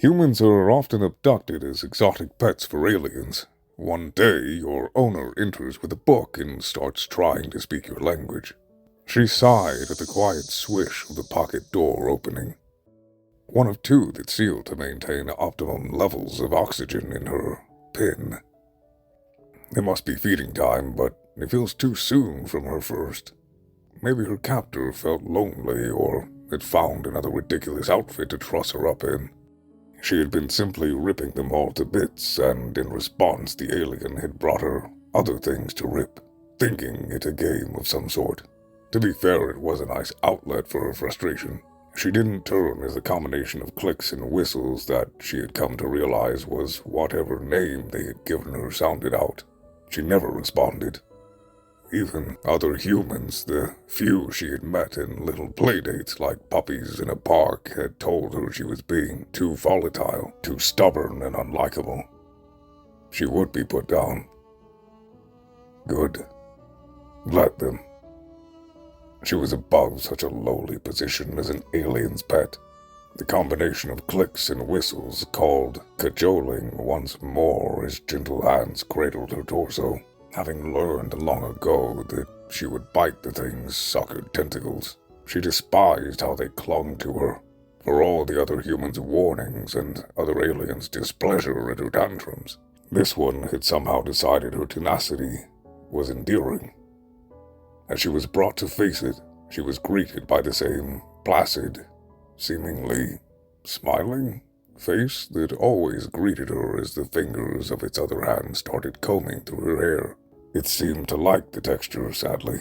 Humans are often abducted as exotic pets for aliens. One day, your owner enters with a book and starts trying to speak your language. She sighed at the quiet swish of the pocket door opening. One of two that sealed to maintain optimum levels of oxygen in her pen. It must be feeding time, but it feels too soon from her first. Maybe her captor felt lonely or had found another ridiculous outfit to truss her up in. She had been simply ripping them all to bits, and in response the alien had brought her other things to rip, thinking it a game of some sort. To be fair, it was a nice outlet for her frustration. She didn't term as a combination of clicks and whistles that she had come to realize was whatever name they had given her sounded out. She never responded. Even other humans, the few she had met in little playdates like puppies in a park, had told her she was being too volatile, too stubborn and unlikable. She would be put down. Good. Let them. She was above such a lowly position as an alien's pet. The combination of clicks and whistles called cajoling once more as gentle hands cradled her torso. Having learned long ago that she would bite the thing's suckered tentacles, she despised how they clung to her. For all the other humans' warnings and other aliens' displeasure at her tantrums, this one had somehow decided her tenacity was endearing. As she was brought to face it, she was greeted by the same placid, seemingly smiling face that always greeted her as the fingers of its other hand started combing through her hair. It seemed to like the texture, sadly.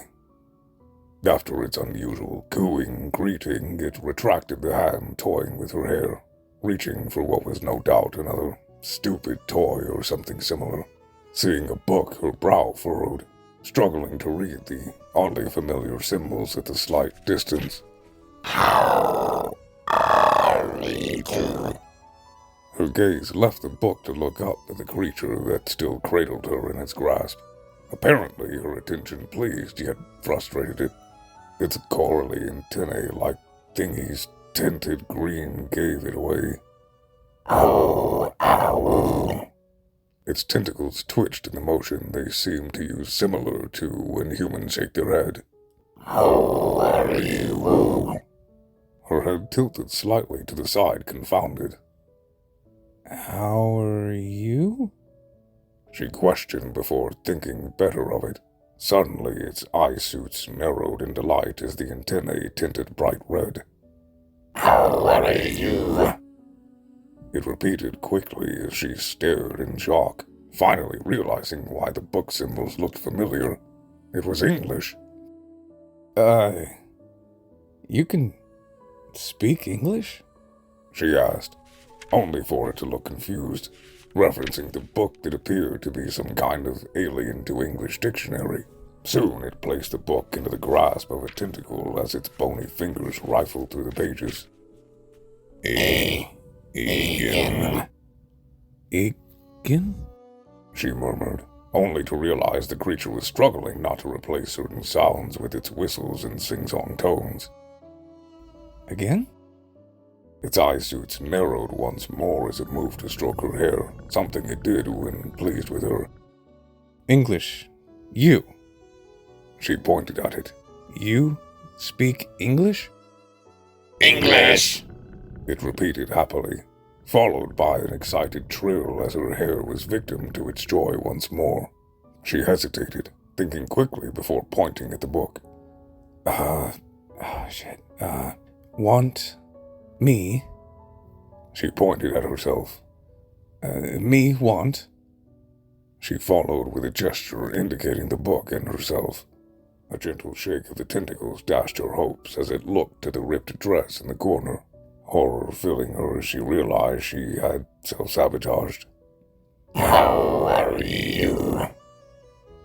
After its unusual cooing greeting, it retracted the hand toying with her hair, reaching for what was no doubt another stupid toy or something similar. Seeing a book, her brow furrowed, struggling to read the oddly familiar symbols at the slight distance. How are we doing? Her gaze left the book to look up at the creature that still cradled her in its grasp. Apparently, her attention pleased, yet frustrated it. Its corally antennae-like thingies tinted green gave it away. Oh, ow. Its tentacles twitched in the motion they seemed to use, similar to when humans shake their head. How are you? Her head tilted slightly to the side, confounded. How are you? She questioned before thinking better of it. Suddenly, its eye suits narrowed in delight as the antennae tinted bright red. How are you? It repeated quickly as she stared in shock, finally realizing why the book symbols looked familiar. It was English. You can speak English? She asked, only for it to look confused, referencing the book that appeared to be some kind of alien to English dictionary. Soon it placed the book into the grasp of a tentacle as its bony fingers rifled through the pages. Egan. Egan? She murmured, only to realize the creature was struggling not to replace certain sounds with its whistles and sing-song tones. Again? Its eye suits narrowed once more as it moved to stroke her hair, something it did when pleased with her. English. You. She pointed at it. You speak English? English. It repeated happily, followed by an excited trill as her hair was victim to its joy once more. She hesitated, thinking quickly before pointing at the book. Want me? She pointed at herself. Me want? She followed with a gesture indicating the book and herself. A gentle shake of the tentacles dashed her hopes as it looked at the ripped dress in the corner, horror filling her as she realized she had self-sabotaged. How are you?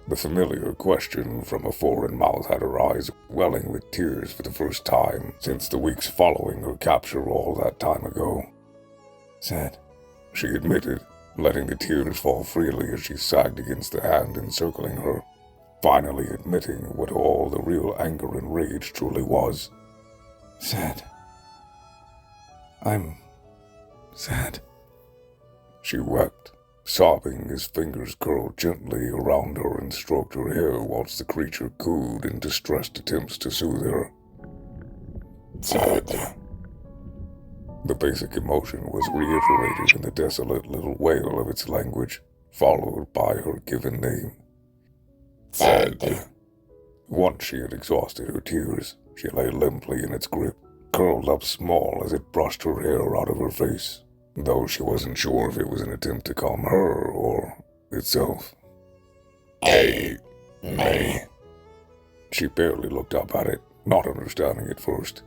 The familiar question from a foreign mouth had her eyes welling with tears for the first time since the weeks following her capture all that time ago. Sad. She admitted, letting the tears fall freely as she sagged against the hand encircling her, finally admitting what all the real anger and rage truly was. Sad. I'm sad. She wept, sobbing as fingers curled gently around her and stroked her hair whilst the creature cooed in distressed attempts to soothe her. Dead. The basic emotion was reiterated in the desolate little wail of its language, followed by her given name. Dead. Once she had exhausted her tears, she lay limply in its grip, curled up small as it brushed her hair out of her face, though she wasn't sure if it was an attempt to calm her or itself. Hey, me. She barely looked up at it, not understanding at first.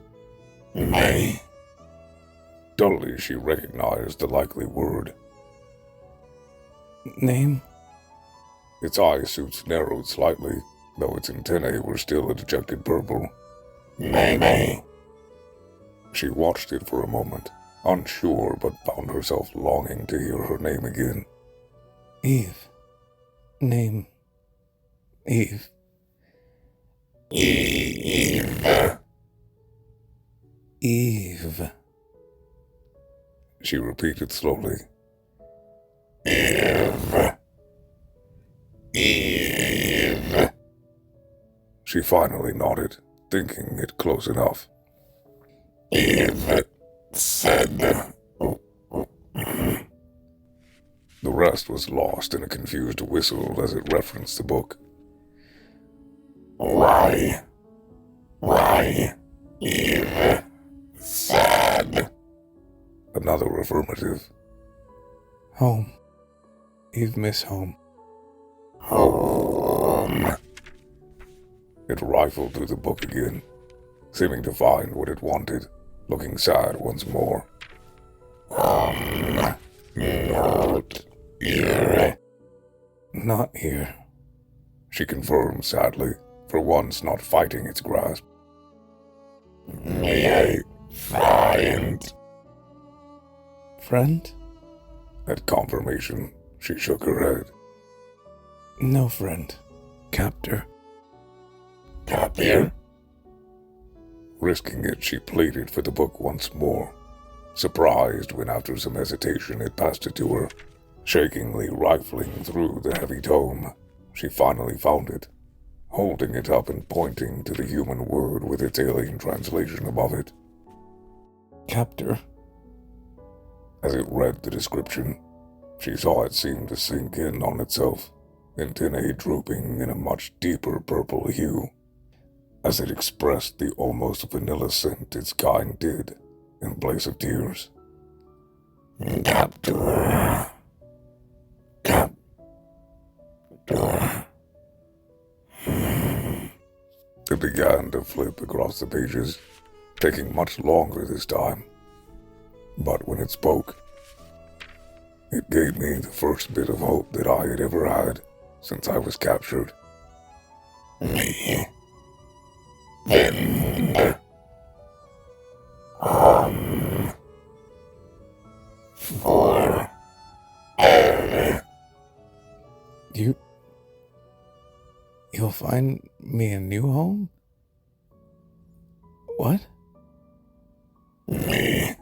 Me. Dully, she recognized the likely word. Name? Its eye suits narrowed slightly, though its antennae were still a dejected purple. Me. She watched it for a moment, unsure but found herself longing to hear her name again. Eve. Name. Eve. Eve. Eve. She repeated slowly. Eve. Eve. She finally nodded, thinking it close enough. Eve said. The rest was lost in a confused whistle as it referenced the book. Why? Eve said. Another affirmative. Home. Eve miss home. Home. It rifled through the book again, seeming to find what it wanted, looking sad once more. Not here. Not here. She confirmed sadly, for once not fighting its grasp. May I find? Friend? At confirmation, she shook her head. No friend. Captor. Captor? Risking it, she pleaded for the book once more, surprised when after some hesitation it passed it to her. Shakingly rifling through the heavy tome, she finally found it, holding it up and pointing to the human word with its alien translation above it. Captor. As it read the description, she saw it seem to sink in on itself, antennae drooping in a much deeper purple hue, as it expressed the almost vanilla scent its kind did in place of tears. Captor. It began to flip across the pages, taking much longer this time. But when it spoke, it gave me the first bit of hope that I had ever had since I was captured. Me. Then. Home. Forever. You'll find me a new home? What? Me.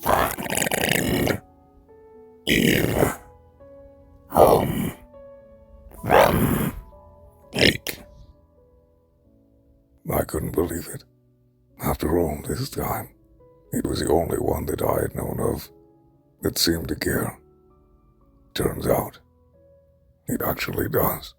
Find. Eve. Home. From. Take. I couldn't believe it. After all this time, it was the only one that I had known of that seemed to care. Turns out, it actually does.